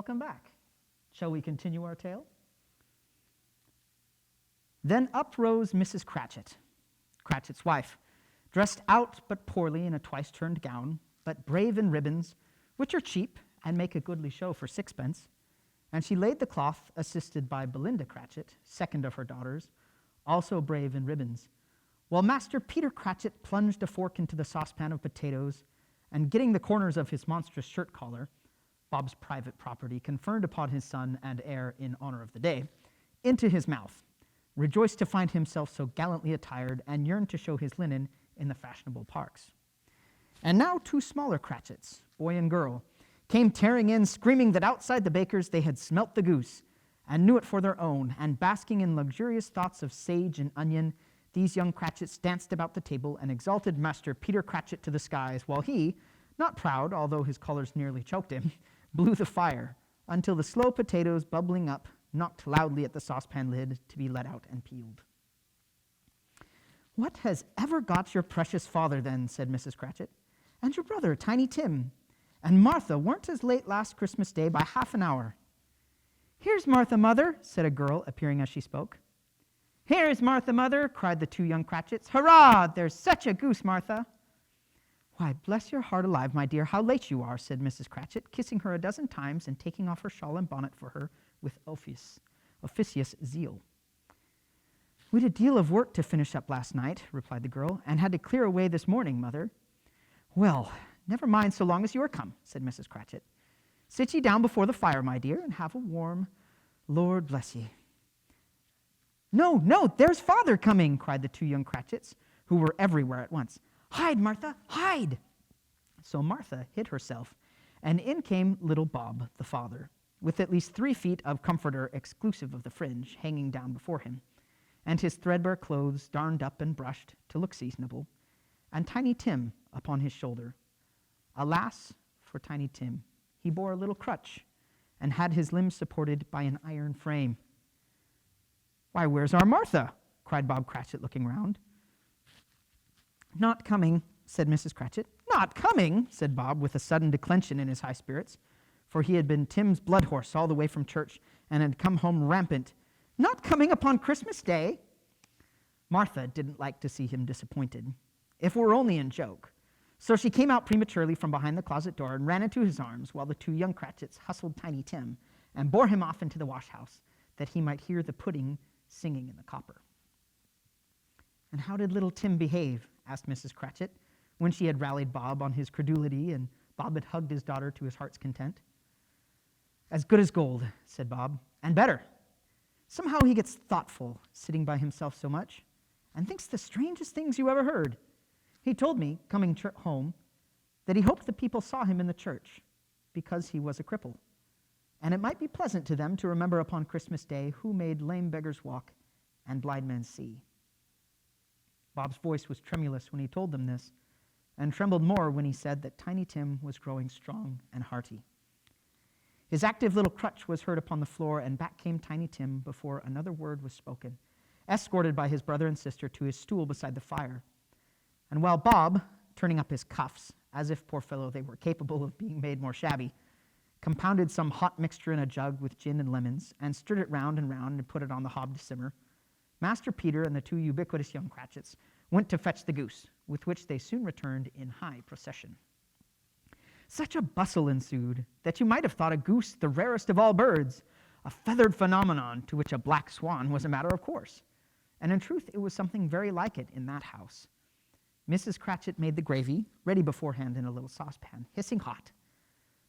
welcome back. Shall we continue our tale? Then up rose Mrs. Cratchit, Cratchit's wife, dressed out but poorly in a twice-turned gown, but brave in ribbons, which are cheap and make a goodly show for sixpence, and she laid the cloth, assisted by Belinda Cratchit, second of her daughters, also brave in ribbons, while Master Peter Cratchit plunged a fork into the saucepan of potatoes, and getting the corners of his monstrous shirt collar, Bob's private property conferred upon his son and heir in honor of the day, into his mouth, rejoiced to find himself so gallantly attired, and yearned to show his linen in the fashionable parks. And now 2 smaller Cratchits, boy and girl, came tearing in, screaming that outside the baker's they had smelt the goose, and knew it for their own, and basking in luxurious thoughts of sage and onion, these young Cratchits danced about the table and exalted Master Peter Cratchit to the skies, while he, not proud, although his colors nearly choked him, blew the fire, until the slow potatoes, bubbling up, knocked loudly at the saucepan lid to be let out and peeled. "What has ever got your precious father, then?" said Mrs. Cratchit. "And your brother, Tiny Tim? And Martha weren't as late last Christmas Day by half an hour." "Here's Martha, mother," said a girl, appearing as she spoke. "Here's Martha, mother," cried the 2 young Cratchits. "Hurrah! There's such a goose, Martha." "Why, bless your heart alive, my dear, how late you are," said Mrs. Cratchit, kissing her a dozen times and taking off her shawl and bonnet for her with officious zeal. "We'd a deal of work to finish up last night," replied the girl, "and had to clear away this morning, mother." "Well, never mind so long as you are come," said Mrs. Cratchit. "Sit ye down before the fire, my dear, and have a warm, Lord bless ye." "No, no, there's father coming," cried the 2 young Cratchits, who were everywhere at once. "Hide, Martha, hide!" So Martha hid herself, and in came little Bob, the father, with at least 3 feet of comforter exclusive of the fringe hanging down before him, and his threadbare clothes darned up and brushed to look seasonable, and Tiny Tim upon his shoulder. Alas for Tiny Tim, he bore a little crutch, and had his limbs supported by an iron frame. "Why, where's our Martha?" cried Bob Cratchit, looking round. "Not coming," said Mrs. Cratchit. "Not coming," said Bob, with a sudden declension in his high spirits, for he had been Tim's blood horse all the way from church, and had come home rampant. "Not coming upon Christmas Day?" Martha didn't like to see him disappointed, if it were only in joke, so she came out prematurely from behind the closet door and ran into his arms, while the 2 young Cratchits hustled Tiny Tim and bore him off into the wash-house, that he might hear the pudding singing in the copper. "And how did little Tim behave?" asked Mrs. Cratchit, when she had rallied Bob on his credulity, and Bob had hugged his daughter to his heart's content. "As good as gold," said Bob, "and better. Somehow he gets thoughtful, sitting by himself so much, and thinks the strangest things you ever heard. He told me, coming home, that he hoped the people saw him in the church, because he was a cripple, and it might be pleasant to them to remember upon Christmas Day who made lame beggars walk and blind men see." Bob's voice was tremulous when he told them this, and trembled more when he said that Tiny Tim was growing strong and hearty. His active little crutch was heard upon the floor, and back came Tiny Tim before another word was spoken, escorted by his brother and sister to his stool beside the fire. And while Bob, turning up his cuffs, as if, poor fellow, they were capable of being made more shabby, compounded some hot mixture in a jug with gin and lemons, and stirred it round and put it on the hob to simmer, Master Peter and the 2 ubiquitous young Cratchits went to fetch the goose, with which they soon returned in high procession. Such a bustle ensued that you might have thought a goose the rarest of all birds, a feathered phenomenon to which a black swan was a matter of course. And in truth, it was something very like it in that house. Mrs. Cratchit made the gravy, ready beforehand in a little saucepan, hissing hot.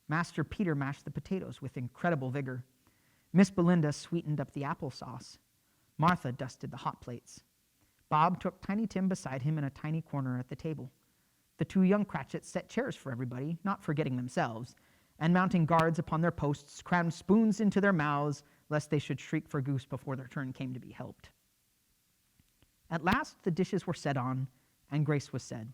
Master Peter mashed the potatoes with incredible vigor. Miss Belinda sweetened up the applesauce. Martha dusted the hot plates. Bob took Tiny Tim beside him in a tiny corner at the table. The 2 young Cratchits set chairs for everybody, not forgetting themselves, and mounting guards upon their posts, crammed spoons into their mouths, lest they should shriek for goose before their turn came to be helped. At last the dishes were set on, and grace was said.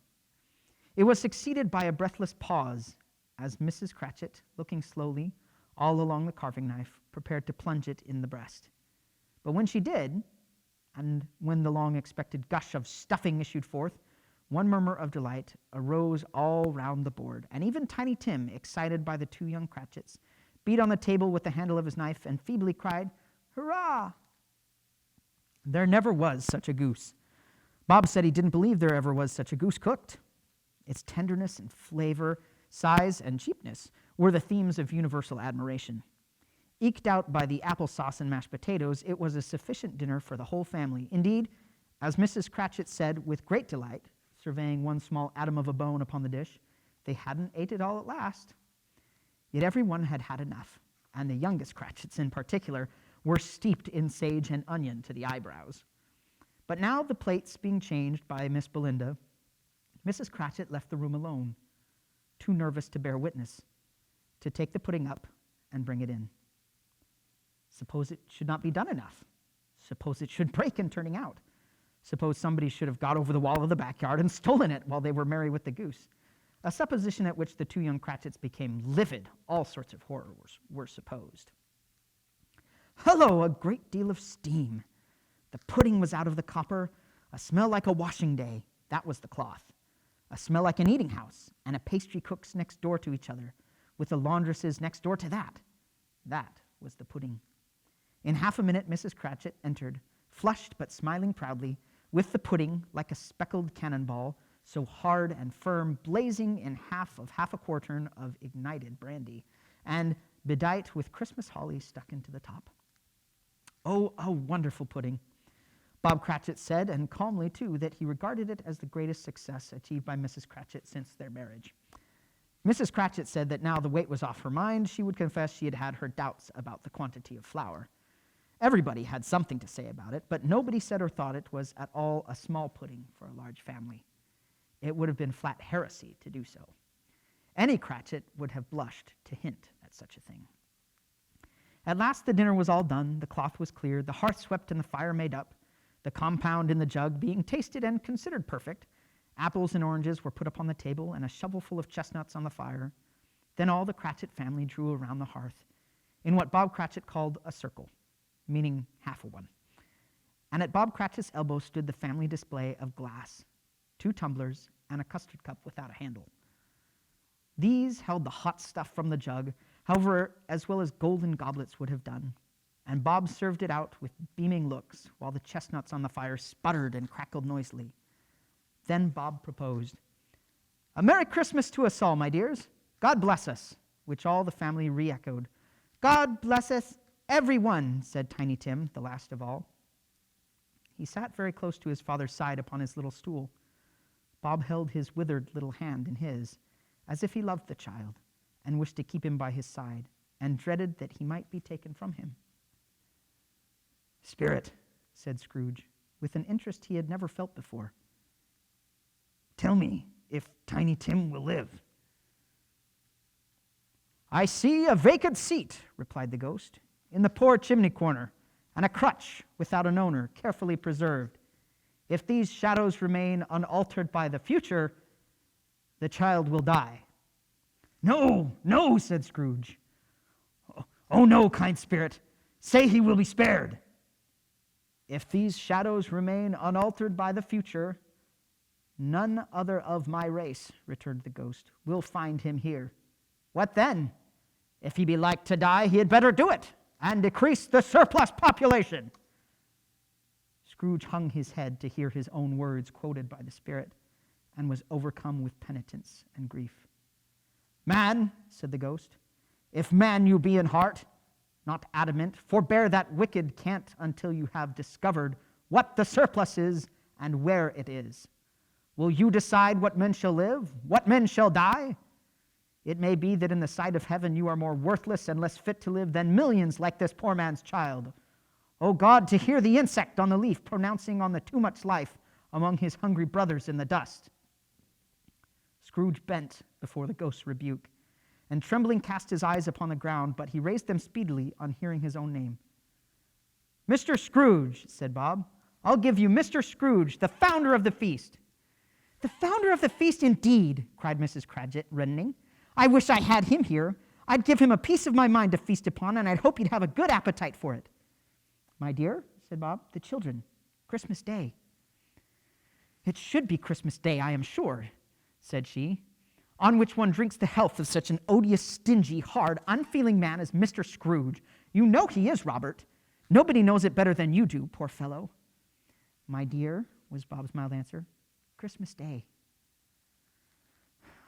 It was succeeded by a breathless pause, as Mrs. Cratchit, looking slowly all along the carving knife, prepared to plunge it in the breast. But when she did, and when the long-expected gush of stuffing issued forth, one murmur of delight arose all round the board, and even Tiny Tim, excited by the 2 young Cratchits, beat on the table with the handle of his knife, and feebly cried, "Hurrah!" There never was such a goose. Bob said he didn't believe there ever was such a goose cooked. Its tenderness and flavor, size and cheapness were the themes of universal admiration. Eked out by the applesauce and mashed potatoes, it was a sufficient dinner for the whole family. Indeed, as Mrs. Cratchit said with great delight, surveying one small atom of a bone upon the dish, they hadn't ate it all at last. Yet every one had had enough, and the youngest Cratchits in particular were steeped in sage and onion to the eyebrows. But now, the plates being changed by Miss Belinda, Mrs. Cratchit left the room alone, too nervous to bear witness, to take the pudding up and bring it in. Suppose it should not be done enough. Suppose it should break in turning out. Suppose somebody should have got over the wall of the backyard and stolen it while they were merry with the goose. A supposition at which the two young Cratchits became livid. All sorts of horrors were supposed. Hello, a great deal of steam. The pudding was out of the copper, a smell like a washing day. That was the cloth. A smell like an eating house, and a pastry cook's next door to each other, with the laundresses next door to that. That was the pudding. In half a minute, Mrs. Cratchit entered, flushed but smiling proudly, with the pudding like a speckled cannonball, so hard and firm, blazing in half a quartern of ignited brandy, and bedight with Christmas holly stuck into the top. Oh, a wonderful pudding. Bob Cratchit said, and calmly too, that he regarded it as the greatest success achieved by Mrs. Cratchit since their marriage. Mrs. Cratchit said that now the weight was off her mind, she would confess she had had her doubts about the quantity of flour. Everybody had something to say about it, but nobody said or thought it was at all a small pudding for a large family. It would have been flat heresy to do so. Any Cratchit would have blushed to hint at such a thing. At last the dinner was all done, the cloth was cleared, the hearth swept and the fire made up, the compound in the jug being tasted and considered perfect. Apples and oranges were put upon the table, and a shovelful of chestnuts on the fire. Then all the Cratchit family drew around the hearth, in what Bob Cratchit called a circle, meaning half a one. And at Bob Cratchit's elbow stood the family display of glass, 2 tumblers, and a custard cup without a handle. These held the hot stuff from the jug, however, as well as golden goblets would have done, and Bob served it out with beaming looks, while the chestnuts on the fire sputtered and crackled noisily. Then Bob proposed, "A Merry Christmas to us all, my dears. God bless us," which all the family re-echoed. "God bless us, every one," said Tiny Tim, the last of all. He sat very close to his father's side upon his little stool. Bob held his withered little hand in his, as if he loved the child, and wished to keep him by his side, and dreaded that he might be taken from him. "Spirit," said Scrooge, with an interest he had never felt before, "tell me if Tiny Tim will live." "I see a vacant seat," replied the ghost, "in the poor chimney corner, and a crutch without an owner, carefully preserved. If these shadows remain unaltered by the future, the child will die." "No, no," said Scrooge. "Oh, no, kind spirit. Say he will be spared." "If these shadows remain unaltered by the future, none other of my race," returned the ghost, "will find him here. What then? If he be like to die, he had better do it, and decrease the surplus population." Scrooge hung his head to hear his own words quoted by the spirit, and was overcome with penitence and grief. "Man," said the ghost, "if man you be in heart, not adamant, forbear that wicked cant until you have discovered what the surplus is and where it is. Will you decide what men shall live, what men shall die? It may be that in the sight of heaven you are more worthless and less fit to live than millions like this poor man's child. O God, to hear the insect on the leaf pronouncing on the too much life among his hungry brothers in the dust." Scrooge bent before the ghost's rebuke, and trembling cast his eyes upon the ground, but he raised them speedily on hearing his own name. "Mr. Scrooge," said Bob, "I'll give you Mr. Scrooge, the founder of the feast." "The founder of the feast, indeed," cried Mrs. Cratchit, reddening. "I wish I had him here. I'd give him a piece of my mind to feast upon, and I'd hope he'd have a good appetite for it." "My dear," said Bob, "the children. Christmas Day." "It should be Christmas Day, I am sure," said she. on which one drinks the health of such an odious, stingy, hard, unfeeling man as Mr. Scrooge. You know he is, Robert. Nobody knows it better than you do, poor fellow. My dear, was Bob's mild answer, Christmas Day.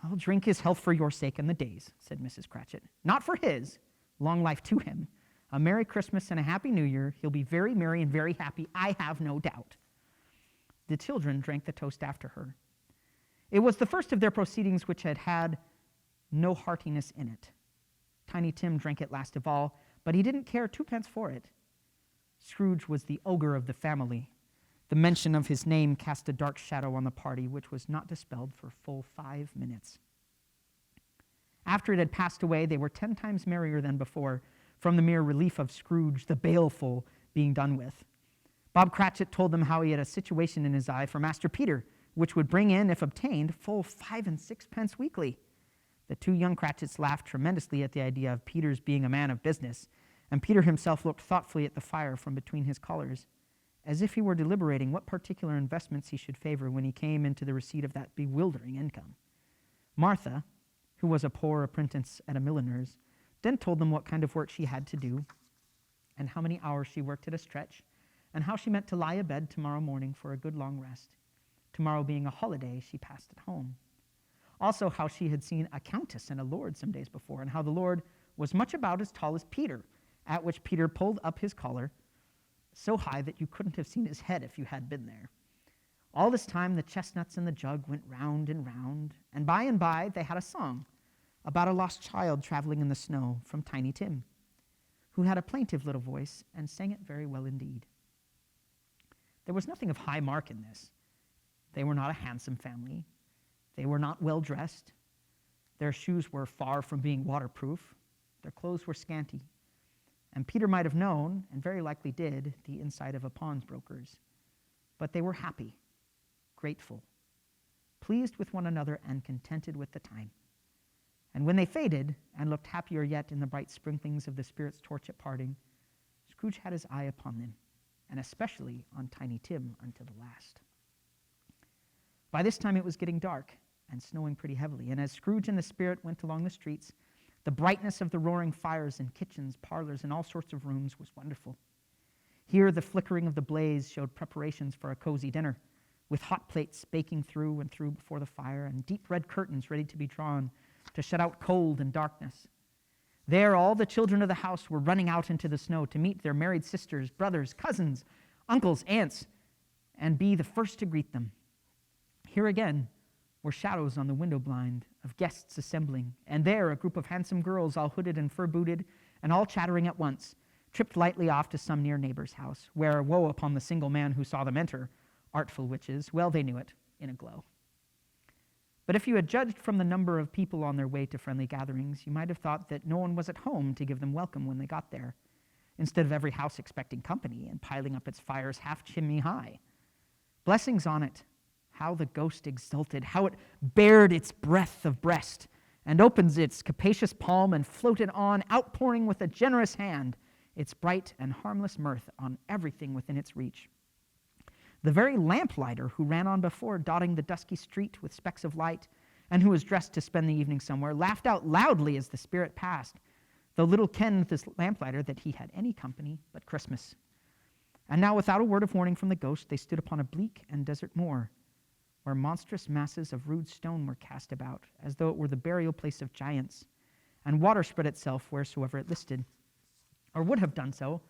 I'll drink his health for your sake and the day's, said Mrs. Cratchit. Not for his. Long life to him. A Merry Christmas and a Happy New Year. He'll be very merry and very happy, I have no doubt. The children drank the toast after her. It was the first of their proceedings which had had no heartiness in it. Tiny Tim drank it last of all, but he didn't care twopence for it. Scrooge was the ogre of the family. The mention of his name cast a dark shadow on the party, which was not dispelled for full 5 minutes. After it had passed away, they were 10 times merrier than before, from the mere relief of Scrooge, the baleful, being done with. Bob Cratchit told them how he had a situation in his eye for Master Peter, which would bring in, if obtained, full 5 and 6 pence weekly. The two young Cratchits laughed tremendously at the idea of Peter's being a man of business, and Peter himself looked thoughtfully at the fire from between his collars, as if he were deliberating what particular investments he should favor when he came into the receipt of that bewildering income. Martha, who was a poor apprentice at a milliner's, then told them what kind of work she had to do, and how many hours she worked at a stretch, and how she meant to lie abed tomorrow morning for a good long rest, tomorrow being a holiday she passed at home. Also how she had seen a countess and a lord some days before, and how the lord was much about as tall as Peter, at which Peter pulled up his collar so high that you couldn't have seen his head if you had been there. All this time the chestnuts in the jug went round and by they had a song about a lost child traveling in the snow from Tiny Tim, who had a plaintive little voice and sang it very well indeed. There was nothing of high mark in this. They were not a handsome family. They were not well dressed. Their shoes were far from being waterproof. Their clothes were scanty. And Peter might have known, and very likely did, the inside of a pawnbroker's. But they were happy, grateful, pleased with one another, and contented with the time. And when they faded, and looked happier yet in the bright sprinklings of the Spirit's torch at parting, Scrooge had his eye upon them, and especially on Tiny Tim unto the last. By this time it was getting dark, and snowing pretty heavily, and as Scrooge and the Spirit went along the streets, the brightness of the roaring fires in kitchens, parlors, and all sorts of rooms was wonderful. Here the flickering of the blaze showed preparations for a cozy dinner, with hot plates baking through and through before the fire, and deep red curtains ready to be drawn to shut out cold and darkness. There all the children of the house were running out into the snow to meet their married sisters, brothers, cousins, uncles, aunts, and be the first to greet them. Here again were shadows on the window blind of guests assembling, and there a group of handsome girls, all hooded and fur-booted, and all chattering at once, tripped lightly off to some near neighbor's house, where woe upon the single man who saw them enter, artful witches, well they knew it, in a glow. But if you had judged from the number of people on their way to friendly gatherings, you might have thought that no one was at home to give them welcome when they got there, instead of every house expecting company and piling up its fires half chimney high. Blessings on it! How the ghost exulted, how it bared its breadth of breast, and opens its capacious palm and floated on, outpouring with a generous hand its bright and harmless mirth on everything within its reach. The very lamplighter who ran on before, dotting the dusky street with specks of light, and who was dressed to spend the evening somewhere, laughed out loudly as the Spirit passed, though little kenned this lamplighter that he had any company but Christmas. And now, without a word of warning from the ghost, they stood upon a bleak and desert moor, where monstrous masses of rude stone were cast about, as though it were the burial place of giants, and water spread itself wheresoever it listed, or would have done so,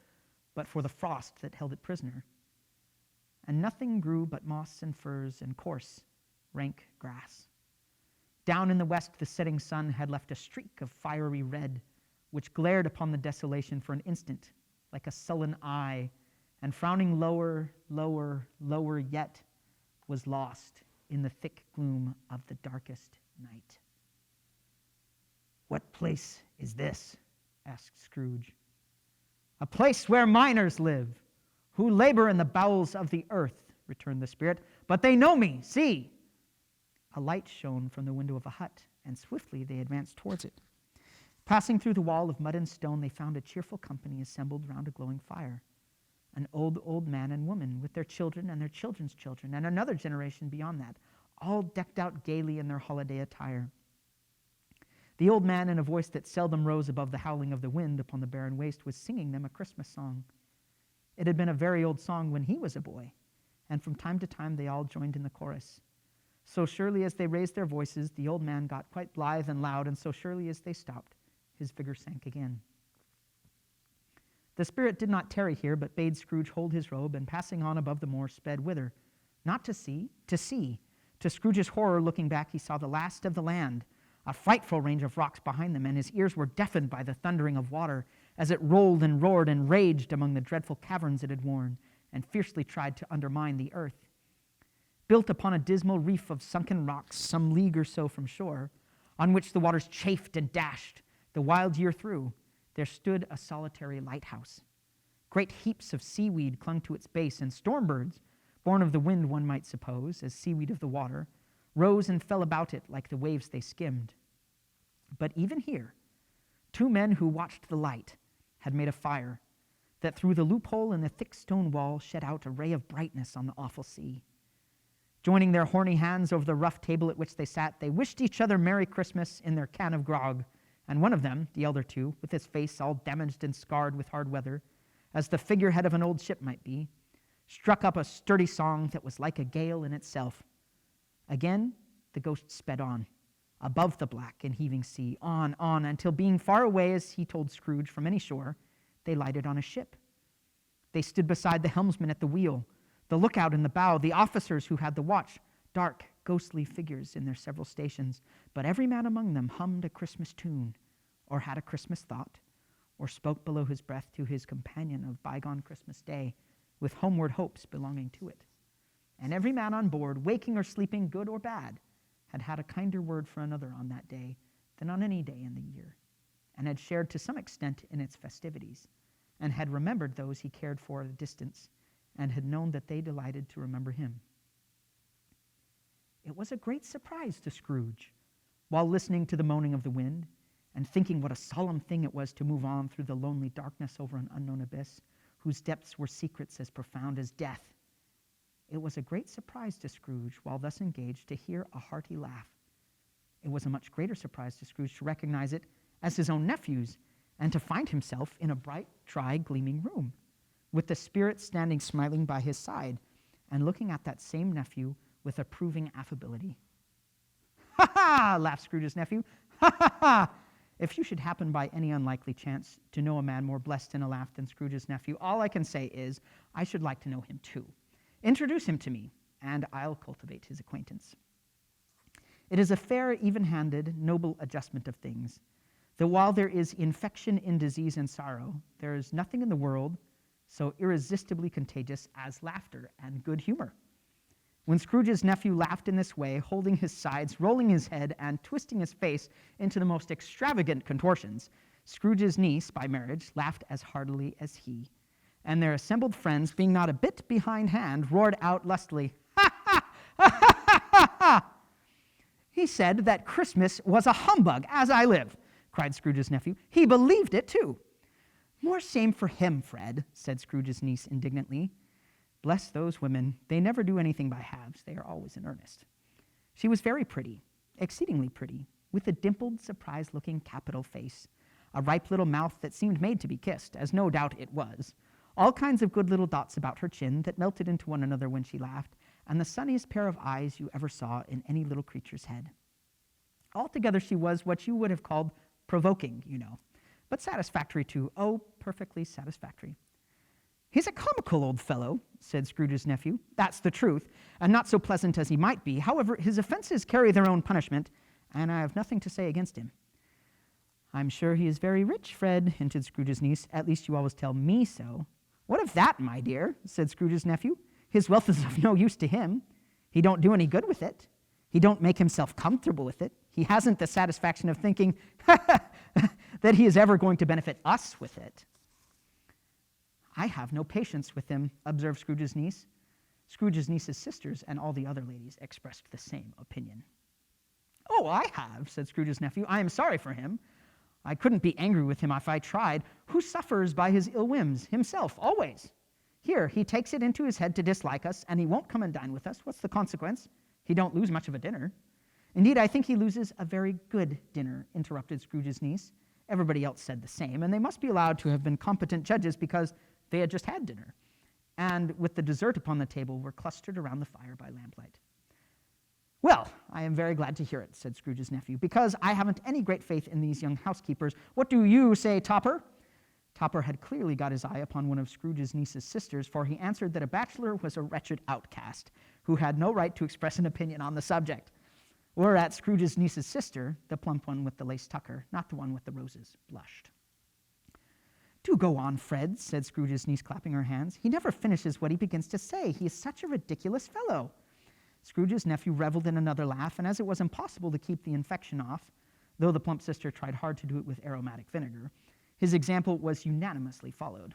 but for the frost that held it prisoner. And nothing grew but moss and furze and coarse, rank grass. Down in the west the setting sun had left a streak of fiery red, which glared upon the desolation for an instant, like a sullen eye, and frowning lower, lower yet, was lost in the thick gloom of the darkest night. "What place is this?" asked Scrooge. "A place where miners live, who labor in the bowels of the earth," returned the Spirit. "But they know me, see!" A light shone from the window of a hut, and swiftly they advanced towards it. Passing through the wall of mud and stone, they found a cheerful company assembled round a glowing fire. An old man and woman, with their children and their children's children, and another generation beyond that, all decked out gaily in their holiday attire. The old man, in a voice that seldom rose above the howling of the wind upon the barren waste, was singing them a Christmas song. It had been a very old song when he was a boy, and from time to time they all joined in the chorus. So surely as they raised their voices, the old man got quite blithe and loud, and so surely as they stopped, his vigor sank again. The Spirit did not tarry here, but bade Scrooge hold his robe, and passing on above the moor, sped whither? Not to sea, to sea. To Scrooge's horror, looking back, he saw the last of the land, a frightful range of rocks behind them, and his ears were deafened by the thundering of water as it rolled and roared and raged among the dreadful caverns it had worn, and fiercely tried to undermine the earth. Built upon a dismal reef of sunken rocks some league or so from shore, on which the waters chafed and dashed the wild year through, there stood a solitary lighthouse. Great heaps of seaweed clung to its base, and storm birds, born of the wind one might suppose, as seaweed of the water, rose and fell about it like the waves they skimmed. But even here, 2 men who watched the light had made a fire that through the loophole in the thick stone wall shed out a ray of brightness on the awful sea. Joining their horny hands over the rough table at which they sat, they wished each other Merry Christmas in their can of grog, and one of them, the elder 2, with his face all damaged and scarred with hard weather, as the figurehead of an old ship might be, struck up a sturdy song that was like a gale in itself. Again, the ghost sped on, above the black and heaving sea, on, until being far away, as he told Scrooge, from any shore, they lighted on a ship. They stood beside the helmsman at the wheel, the lookout in the bow, the officers who had the watch, dark, ghostly figures in their several stations, but every man among them hummed a Christmas tune, or had a Christmas thought, or spoke below his breath to his companion of bygone Christmas day, with homeward hopes belonging to it. And every man on board, waking or sleeping, good or bad, had had a kinder word for another on that day than on any day in the year, and had shared to some extent in its festivities, and had remembered those he cared for at a distance, and had known that they delighted to remember him. It was a great surprise to Scrooge, while listening to the moaning of the wind, and thinking what a solemn thing it was to move on through the lonely darkness over an unknown abyss, whose depths were secrets as profound as death. It was a great surprise to Scrooge, while thus engaged, to hear a hearty laugh. It was a much greater surprise to Scrooge to recognize it as his own nephew's, and to find himself in a bright, dry, gleaming room, with the Spirit standing smiling by his side, and looking at that same nephew with approving affability. "Ha ha!" laughed Scrooge's nephew. "Ha ha ha! If you should happen by any unlikely chance to know a man more blessed in a laugh than Scrooge's nephew, all I can say is, I should like to know him too. Introduce him to me, and I'll cultivate his acquaintance." It is a fair, even-handed, noble adjustment of things, that while there is infection in disease and sorrow, there is nothing in the world so irresistibly contagious as laughter and good humor. When Scrooge's nephew laughed in this way, holding his sides, rolling his head, and twisting his face into the most extravagant contortions, Scrooge's niece, by marriage, laughed as heartily as he, and their assembled friends, being not a bit behindhand, roared out lustily, "Ha ha! Ha ha ha ha ha!" "He said that Christmas was a humbug, as I live," cried Scrooge's nephew. "He believed it, too." "More shame for him, Fred," said Scrooge's niece indignantly. "Bless those women. They never do anything by halves. They are always in earnest." She was very pretty, exceedingly pretty, with a dimpled, surprised-looking capital face, a ripe little mouth that seemed made to be kissed, as no doubt it was, all kinds of good little dots about her chin that melted into one another when she laughed, and the sunniest pair of eyes you ever saw in any little creature's head. Altogether she was what you would have called provoking, you know, but satisfactory too. Oh, perfectly satisfactory. "He's a comical old fellow," said Scrooge's nephew. "That's the truth, and not so pleasant as he might be. However, his offenses carry their own punishment, and I have nothing to say against him." "I'm sure he is very rich, Fred," hinted Scrooge's niece. "At least you always tell me so." "What of that, my dear?" said Scrooge's nephew. "His wealth is of no use to him. He don't do any good with it. He don't make himself comfortable with it. He hasn't the satisfaction of thinking that he is ever going to benefit us with it." "I have no patience with him," observed Scrooge's niece. Scrooge's niece's sisters and all the other ladies expressed the same opinion. "Oh, I have," said Scrooge's nephew. "I am sorry for him. I couldn't be angry with him if I tried. Who suffers by his ill whims? Himself, always. Here, he takes it into his head to dislike us, and he won't come and dine with us. What's the consequence? He don't lose much of a dinner. Indeed, I think he loses a very good dinner, interrupted Scrooge's niece. Everybody else said the same, and they must be allowed to have been competent judges because they had just had dinner, and with the dessert upon the table were clustered around the fire by lamplight. Well, I am very glad to hear it, said Scrooge's nephew, because I haven't any great faith in these young housekeepers. What do you say, Topper? Topper had clearly got his eye upon one of Scrooge's niece's sisters, for he answered that a bachelor was a wretched outcast who had no right to express an opinion on the subject. Whereat Scrooge's niece's sister, the plump one with the lace tucker, not the one with the roses, blushed. Do go on, Fred, said Scrooge's niece, clapping her hands. He never finishes what he begins to say. He is such a ridiculous fellow. Scrooge's nephew reveled in another laugh, and as it was impossible to keep the infection off, though the plump sister tried hard to do it with aromatic vinegar, his example was unanimously followed.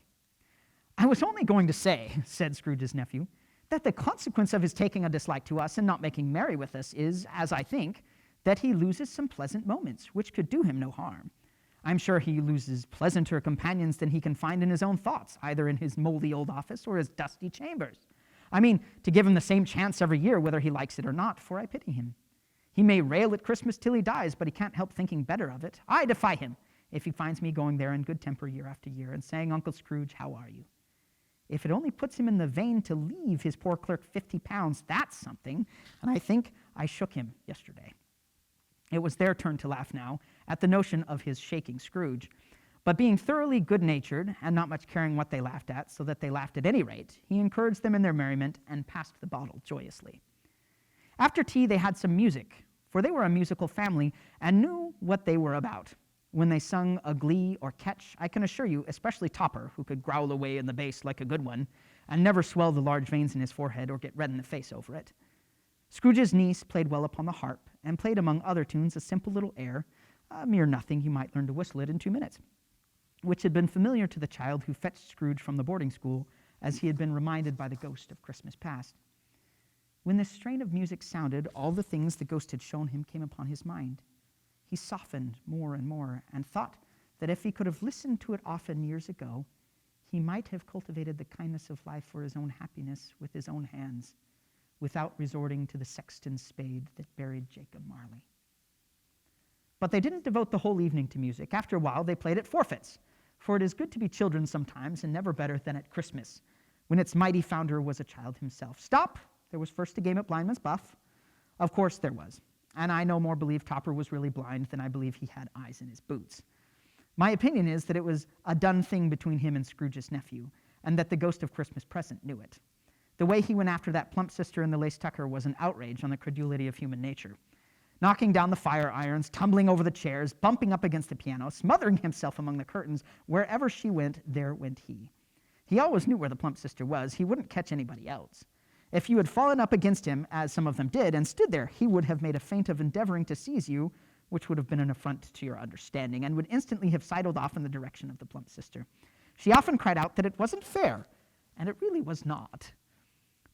I was only going to say, said Scrooge's nephew, that the consequence of his taking a dislike to us and not making merry with us is, as I think, that he loses some pleasant moments, which could do him no harm. I'm sure he loses pleasanter companions than he can find in his own thoughts, either in his moldy old office or his dusty chambers. I mean, to give him the same chance every year, whether he likes it or not, for I pity him. He may rail at Christmas till he dies, but he can't help thinking better of it. I defy him, if he finds me going there in good temper year after year and saying, Uncle Scrooge, how are you? If it only puts him in the vein to leave his poor clerk £50, that's something, and I think I shook him yesterday. It was their turn to laugh now at the notion of his shaking Scrooge, but being thoroughly good-natured and not much caring what they laughed at, so that they laughed at any rate, he encouraged them in their merriment and passed the bottle joyously. After tea they had some music, for they were a musical family and knew what they were about. When they sung a glee or catch, I can assure you, especially Topper, who could growl away in the bass like a good one, and never swell the large veins in his forehead or get red in the face over it. Scrooge's niece played well upon the harp, and played among other tunes a simple little air, a mere nothing, you might learn to whistle it in 2 minutes, which had been familiar to the child who fetched Scrooge from the boarding school, as he had been reminded by the ghost of Christmas past. When this strain of music sounded, all the things the ghost had shown him came upon his mind. He softened more and more, and thought that if he could have listened to it often years ago, he might have cultivated the kindness of life for his own happiness with his own hands, without resorting to the sexton's spade that buried Jacob Marley. But they didn't devote the whole evening to music. After a while, they played at forfeits, for it is good to be children sometimes, and never better than at Christmas, when its mighty founder was a child himself. Stop! There was first a game at blindman's buff. Of course there was. And I no more believe Topper was really blind than I believe he had eyes in his boots. My opinion is that it was a done thing between him and Scrooge's nephew, and that the ghost of Christmas present knew it. The way he went after that plump sister in the lace tucker was an outrage on the credulity of human nature. Knocking down the fire irons, tumbling over the chairs, bumping up against the piano, smothering himself among the curtains, wherever she went, there went he. He always knew where the plump sister was. He wouldn't catch anybody else. If you had fallen up against him, as some of them did, and stood there, he would have made a feint of endeavoring to seize you, which would have been an affront to your understanding, and would instantly have sidled off in the direction of the plump sister. She often cried out that it wasn't fair, and it really was not.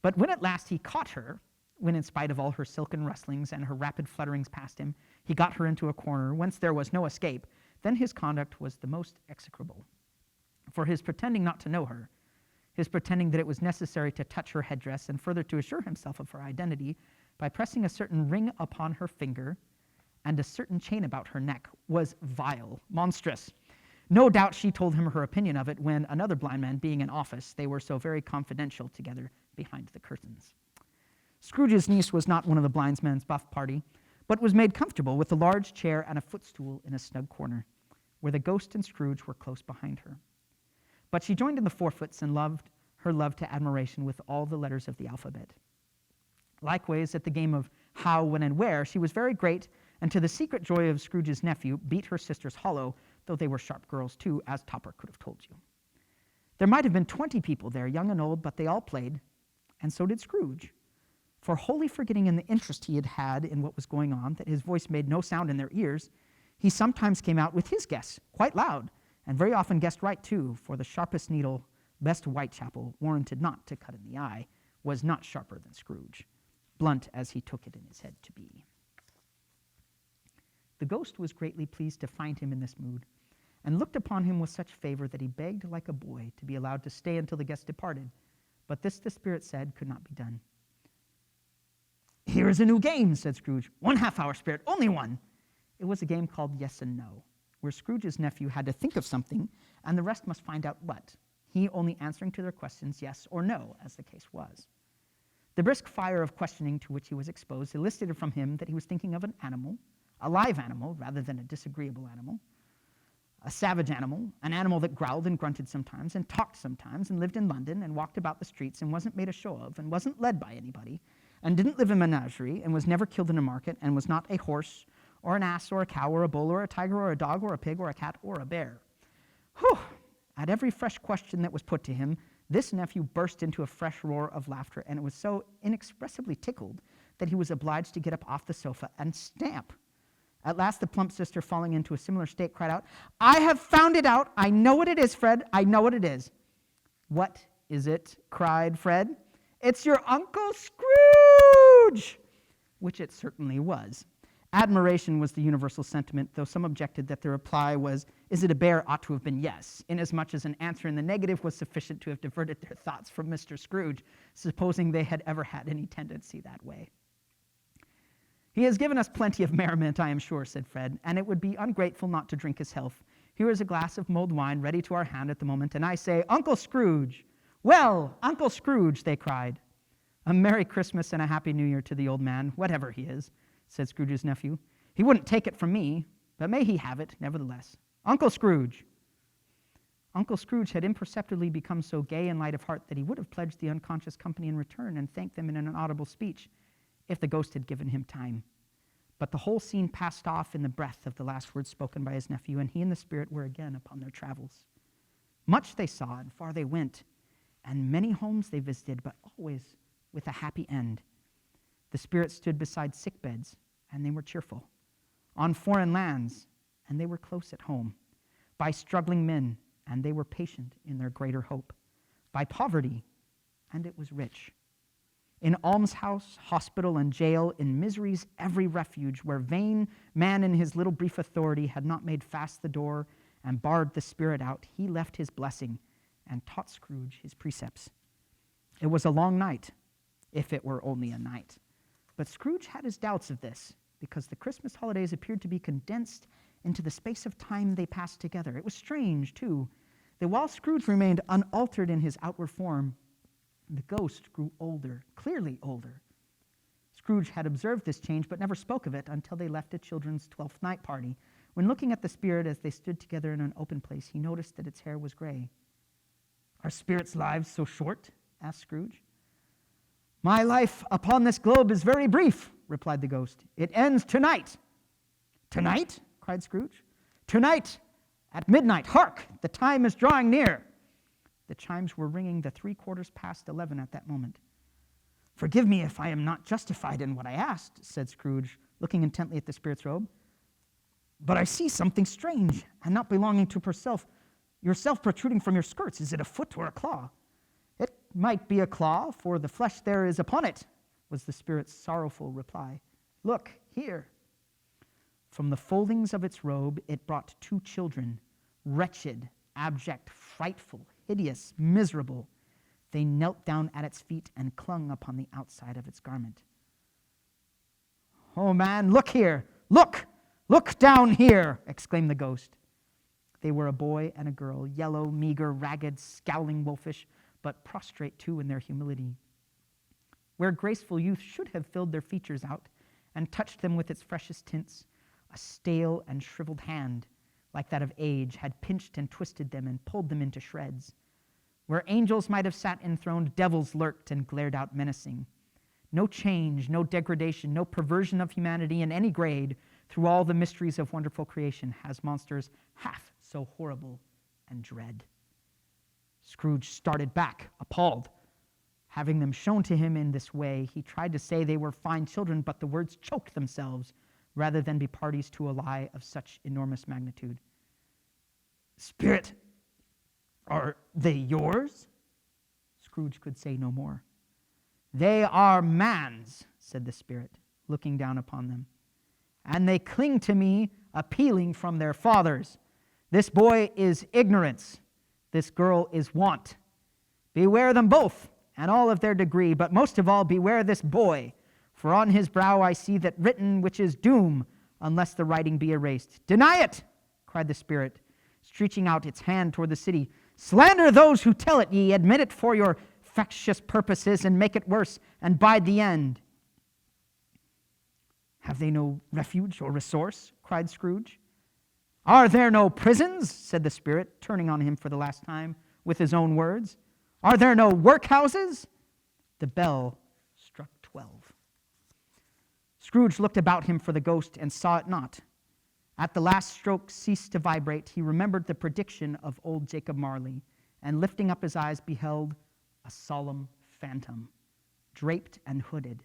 But when at last he caught her, when in spite of all her silken rustlings and her rapid flutterings past him, he got her into a corner whence there was no escape, then his conduct was the most execrable. For his pretending not to know her, his pretending that it was necessary to touch her headdress, and further to assure himself of her identity by pressing a certain ring upon her finger and a certain chain about her neck, was vile, monstrous. No doubt she told him her opinion of it when, another blind man being in office, they were so very confidential together behind the curtains. Scrooge's niece was not one of the blindsman's buff party, but was made comfortable with a large chair and a footstool in a snug corner, where the ghost and Scrooge were close behind her. But she joined in the forfeits and loved her love to admiration with all the letters of the alphabet. Likewise, at the game of how, when, and where, she was very great, and to the secret joy of Scrooge's nephew, beat her sisters hollow, though they were sharp girls too, as Topper could have told you. There might have been 20 people there, young and old, but they all played, and so did Scrooge. For wholly forgetting in the interest he had had in what was going on, that his voice made no sound in their ears, he sometimes came out with his guess, quite loud, and very often guessed right too, for the sharpest needle, best Whitechapel, warranted not to cut in the eye, was not sharper than Scrooge, blunt as he took it in his head to be. The ghost was greatly pleased to find him in this mood, and looked upon him with such favor that he begged like a boy to be allowed to stay until the guest departed, but this the spirit said could not be done. here is a new game, said Scrooge. 1/2 hour, Spirit, only one. It was a game called Yes and No, where Scrooge's nephew had to think of something, and the rest must find out what, he only answering to their questions yes or no, as the case was. The brisk fire of questioning to which he was exposed elicited from him that he was thinking of an animal, a live animal rather than a disagreeable animal, a savage animal, an animal that growled and grunted sometimes and talked sometimes and lived in London and walked about the streets and wasn't made a show of and wasn't led by anybody and didn't live in a menagerie and was never killed in a market and was not a horse or an ass or a cow or a bull or a tiger or a dog or a pig or a cat or a bear. Whew! At every fresh question that was put to him, this nephew burst into a fresh roar of laughter, and it was so inexpressibly tickled that he was obliged to get up off the sofa and stamp. At last, the plump sister, falling into a similar state, cried out, I have found it out. I know what it is, Fred. I know what it is. What is it? Cried Fred. It's your Uncle Scrooge! Which it certainly was. Admiration was the universal sentiment, though some objected that the reply was, is it a bear, ought to have been yes, inasmuch as an answer in the negative was sufficient to have diverted their thoughts from Mr. Scrooge, supposing they had ever had any tendency that way. He has given us plenty of merriment, I am sure, said Fred, and it would be ungrateful not to drink his health. Here is a glass of mulled wine ready to our hand at the moment, and I say, Uncle Scrooge! Well, Uncle Scrooge, they cried. A Merry Christmas and a Happy New Year to the old man, whatever he is, said Scrooge's nephew. He wouldn't take it from me, but may he have it, nevertheless. Uncle Scrooge! Uncle Scrooge had imperceptibly become so gay and light of heart that he would have pledged the unconscious company in return and thanked them in an audible speech, if the ghost had given him time. But the whole scene passed off in the breath of the last words spoken by his nephew, and he and the spirit were again upon their travels. Much they saw, and far they went, and many homes they visited, but always with a happy end. The spirit stood beside sick beds, and they were cheerful. On foreign lands, and they were close at home. By struggling men, and they were patient in their greater hope. By poverty, and it was rich. In almshouse, hospital, and jail, in misery's every refuge, where vain man in his little brief authority had not made fast the door and barred the spirit out, he left his blessing and taught Scrooge his precepts. It was a long night, if it were only a night. But Scrooge had his doubts of this, because the Christmas holidays appeared to be condensed into the space of time they passed together. It was strange, too, that while Scrooge remained unaltered in his outward form, the ghost grew older, clearly older. Scrooge had observed this change, but never spoke of it until they left a children's 12th night party. When looking at the spirit as they stood together in an open place, he noticed that its hair was gray. Are spirits' lives so short? Asked Scrooge. My life upon this globe is very brief, replied the ghost. It ends tonight. Tonight? Cried Scrooge. Tonight at midnight. Hark! The time is drawing near. The chimes were ringing the 11:15 at that moment. Forgive me if I am not justified in what I asked, said Scrooge, looking intently at the spirit's robe. But I see something strange and not belonging to yourself protruding from your skirts. Is it a foot or a claw? It might be a claw, for the flesh there is upon it, was the spirit's sorrowful reply. Look, here. From the foldings of its robe, it brought 2 children, wretched, abject, frightful, hideous, miserable. They knelt down at its feet and clung upon the outside of its garment. Oh, man, look here. Look! Look down here! Exclaimed the ghost. They were a boy and a girl, yellow, meager, ragged, scowling, wolfish, but prostrate too in their humility. Where graceful youth should have filled their features out and touched them with its freshest tints, a stale and shriveled hand, like that of age, had pinched and twisted them and pulled them into shreds. Where angels might have sat enthroned, devils lurked and glared out menacing. No change, no degradation, no perversion of humanity in any grade through all the mysteries of wonderful creation has monsters half so horrible and dread. Scrooge started back, appalled. Having them shown to him in this way, he tried to say they were fine children, but the words choked themselves rather than be parties to a lie of such enormous magnitude. Spirit, are they yours? Scrooge could say no more. They are man's, said the spirit, looking down upon them. And they cling to me, appealing from their fathers. This boy is ignorance. This girl is want. Beware them both, and all of their degree, but most of all beware this boy, For on his brow I see that written which is doom, unless the writing be erased. Deny it, cried the spirit, stretching out its hand toward the city. Slander those who tell it ye, admit it for your factious purposes, and make it worse, and bide the end. Have they no refuge or resource? Cried Scrooge. Are there no prisons? Said the spirit, turning on him for the last time with his own words. Are there no workhouses? The bell struck 12. Scrooge looked about him for the ghost and saw it not. At the last stroke ceased to vibrate, he remembered the prediction of old Jacob Marley, and lifting up his eyes beheld a solemn phantom, draped and hooded,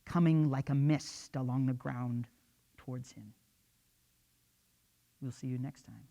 coming like a mist along the ground towards him. We'll see you next time.